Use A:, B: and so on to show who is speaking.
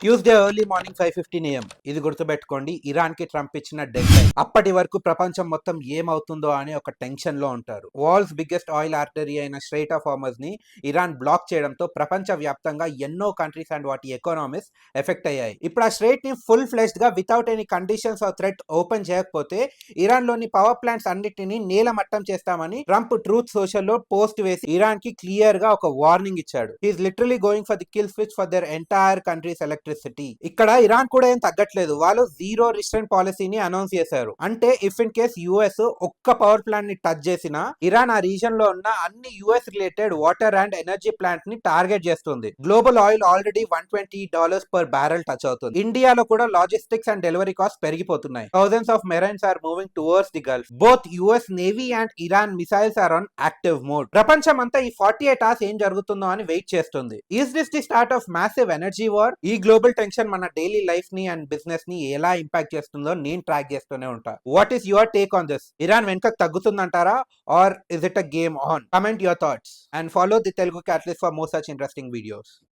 A: Tuesday early morning 5:15 AM. ఇది గుర్తుపెట్టుకోండి, Iran కి ట్రంప్ ఇచ్చిన డెడ్ లైన్. అప్పటి వరకు ప్రపంచం మొత్తం ఏమవుతుందో అని ఒక టెన్షన్ లో ఉంటారు. వరల్డ్స్ బిగ్గెస్ట్ ఆయిల్ ఆర్టరీ అయిన స్ట్రెయిట్ ఆఫ్ హార్మజ్ ని ఇరాన్ బ్లాక్ చేయడంతో ప్రపంచ వ్యాప్తంగా ఎన్నో కంట్రీస్ అండ్ వాటి ఎకానమీస్ ఎఫెక్ట్ అయ్యాయి. ఇప్పుడు ఆ స్ట్రెయిట్ ని ఫుల్ ఫ్లెష్డ్ గా without any conditions or threat open చేయకపోతే ఇరాన్ లోని పవర్ ప్లాంట్స్ అన్నిటిని నేలమట్టం చేస్తామని ట్రంప్ ట్రూత్ సోషల్ లో పోస్ట్ వేసి ఇరాన్ కి క్లియర్ గా ఒక వార్నింగ్ ఇచ్చాడు. He's literally going for the kill switch for their entire countries electricity. ఇక్కడ ఇరాన్ కూడా ఏం తగ్గట్లేదు. వాళ్ళు జీరో రిస్ట్రెంట్ పాలసీని అనౌన్స్ చేశారు. అంటే ఇఫ్ ఇన్ కేస్ యుఎస్ ఒక్క పవర్ ప్లాంట్ ని టచ్ చేసినా ఇరాన్ ఆ రీజన్ లో ఉన్న అన్ని US related water and energy plant ని టార్గెట్ చేస్తుంది. Global oil already $120 per barrel touch అవుతుంది. ఇండియాలో కూడా లాజిస్టిక్స్ అండ్ డెలివరీ కాస్ట్ పెరిగిపోతున్నాయి. Thousands of marines are moving towards the Gulf. Both US navy and Iran missiles are on active mode. ప్రపంచం అంతా ఈ 48 hours ఏం జరుగుతుందో అని వెయిట్ చేస్తుంది. Is this the start of massive energy war? ఈ global tension మన డైలీ లైఫ్ ని అండ్ బిజినెస్ ని ఎలా ఇంపాక్ట్ చేస్తుందో నేను ట్రాక్ చేస్తూనే ఉంటా. What is your take on this? Iran వెనుకకు తగ్గుతుందంటారా or is it a game on? Comment your thoughts and follow the Telugu catalyst for more such interesting videos.